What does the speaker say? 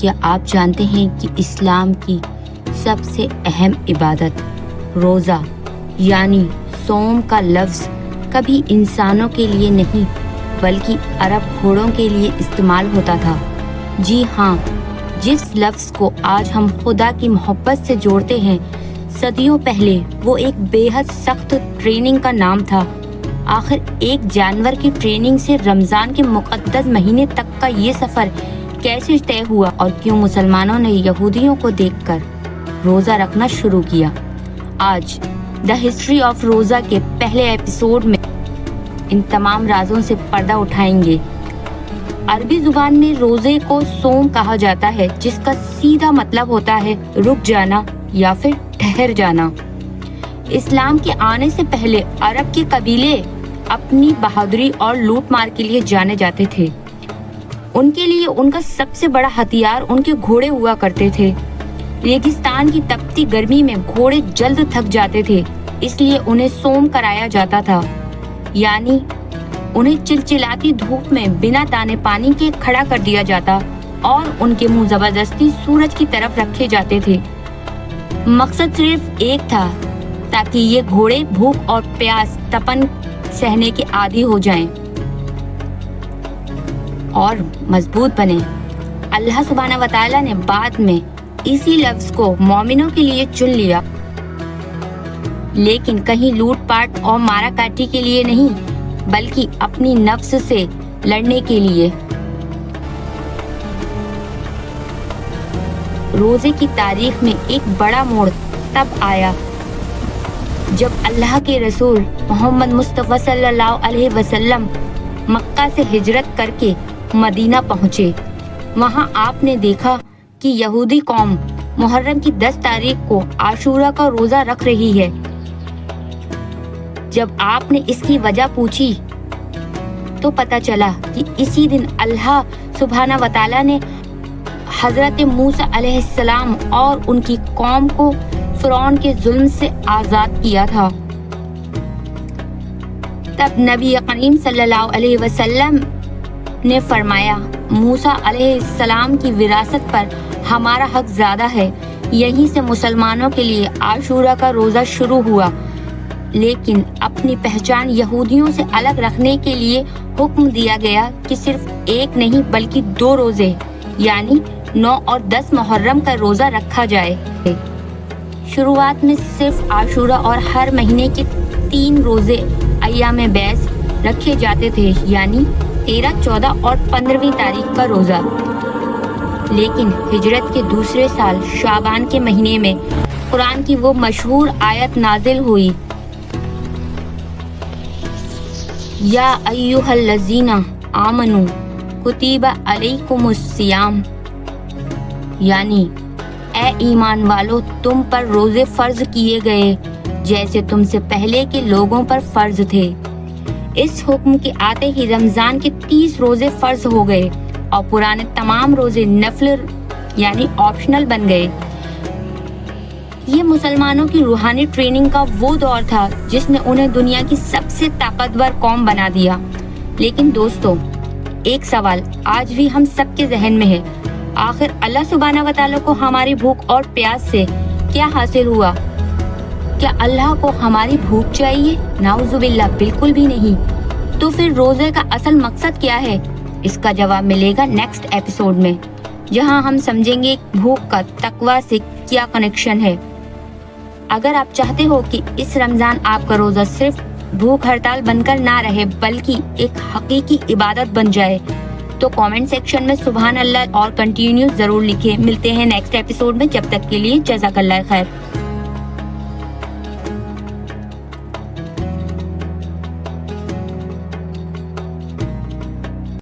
کیا آپ جانتے ہیں کہ اسلام کی سب سے اہم عبادت روزہ یعنی صوم کا لفظ کبھی انسانوں کے لیے نہیں بلکہ عرب گھوڑوں کے لیے استعمال ہوتا تھا۔ جی ہاں، جس لفظ کو آج ہم خدا کی محبت سے جوڑتے ہیں، صدیوں پہلے وہ ایک بے حد سخت ٹریننگ کا نام تھا۔ آخر ایک جانور کی ٹریننگ سے رمضان کے مقدس مہینے تک کا یہ سفر کیسے طے ہوا اور کیوں مسلمانوں نے یہودیوں کو دیکھ کر روزہ رکھنا شروع کیا؟ آج دا ہسٹری آف روزہ کے پہلے ایپیسوڈ میں ان تمام رازوں سے پردہ اٹھائیں گے۔ عربی زبان میں روزے کو صوم کہا جاتا ہے، جس کا سیدھا مطلب ہوتا ہے رک جانا یا پھر ٹھہر جانا۔ اسلام کے آنے سے پہلے عرب کے قبیلے اپنی بہادری اور لوٹ مار کے لیے جانے جاتے تھے۔ ان کے لیے ان کا سب سے بڑا ہتھیار ان کے گھوڑے ہوا کرتے تھے۔ ریگستان کی تپتی گرمی میں گھوڑے جلد تھک جاتے تھے، اس لیے انہیں صوم کرایا جاتا تھا، یعنی انہیں چلچلاتی دھوپ میں بنا دانے پانی کے کھڑا کر دیا جاتا اور ان کے منہ زبردستی سورج کی طرف رکھے جاتے تھے۔ مقصد صرف ایک تھا، تاکہ یہ گھوڑے بھوک اور پیاس تپن سہنے کے عادی ہو جائیں اور مضبوط بنے۔ اللہ سبحانہ و تعالیٰ نے بعد میں اسی لفظ کو مومنوں کے لیے چن لیا، لیکن کہیں لوٹ پاٹ اور مارا کاٹی کے لیے نہیں بلکہ اپنی نفس سے لڑنے کے لیے۔ روزے کی تاریخ میں ایک بڑا موڑ تب آیا جب اللہ کے رسول محمد مصطفیٰ صلی اللہ علیہ وسلم مکہ سے ہجرت کر کے مدینہ پہنچے۔ وہاں آپ نے دیکھا کہ یہودی قوم محرم کی 10 تاریخ کو عاشورہ کا روزہ رکھ رہی ہے۔ جب آپ نے اس کی وجہ پوچھی تو پتہ چلا کہ اسی دن اللہ سبحانہ و تعالیٰ نے حضرت موسیٰ علیہ السلام اور ان کی قوم کو فرعون کے ظلم سے آزاد کیا تھا۔ تب نبی کریم صلی اللہ علیہ وسلم نے فرمایا، موسیٰ علیہ السلام کی وراثت پر ہمارا حق زیادہ ہے۔ یہیں سے مسلمانوں کے لیے عاشورہ کا روزہ شروع ہوا، لیکن اپنی پہچان یہودیوں سے الگ رکھنے کے لیے حکم دیا گیا کہ صرف ایک نہیں بلکہ 2 روزے یعنی 9 اور 10 محرم کا روزہ رکھا جائے۔ شروعات میں صرف عاشورہ اور ہر مہینے کے 3 روزے ایام بیس رکھے جاتے تھے، یعنی 13، 14 اور 15ویں تاریخ کا روزہ۔ لیکن ہجرت کے دوسرے سال شعبان کے مہینے میں قرآن کی وہ مشہور آیت نازل ہوئی، یا ایھا الذین آمنوا کتب علیکم الصیام، یعنی اے ایمان والو تم پر روزے فرض کیے گئے جیسے تم سے پہلے کے لوگوں پر فرض تھے۔ اس حکم کے آتے ہی رمضان کے 30 روزے فرض ہو گئے اور پرانے تمام روزے نفل یعنی آپشنل بن گئے۔ یہ مسلمانوں کی روحانی ٹریننگ کا وہ دور تھا جس نے انہیں دنیا کی سب سے طاقتور قوم بنا دیا۔ لیکن دوستو، ایک سوال آج بھی ہم سب کے ذہن میں ہے، آخر اللہ سبحانہ و تعالیٰ کو ہماری بھوک اور پیاس سے کیا حاصل ہوا؟ کیا اللہ کو ہماری بھوک چاہیے؟ نعوذ باللہ، بالکل بھی نہیں۔ تو پھر روزے کا اصل مقصد کیا ہے؟ اس کا جواب ملے گا نیکسٹ ایپیسوڈ میں، جہاں ہم سمجھیں گے بھوک کا تقویٰ سے کیا کنیکشن ہے۔ اگر آپ چاہتے ہو کہ اس رمضان آپ کا روزہ صرف بھوک ہڑتال بن کر نہ رہے بلکہ ایک حقیقی عبادت بن جائے تو کامنٹ سیکشن میں سبحان اللہ اور کنٹینیو ضرور لکھیں۔ ملتے ہیں نیکسٹ ایپیسوڈ میں، جب تک کے لیے جزاک اللہ خیر۔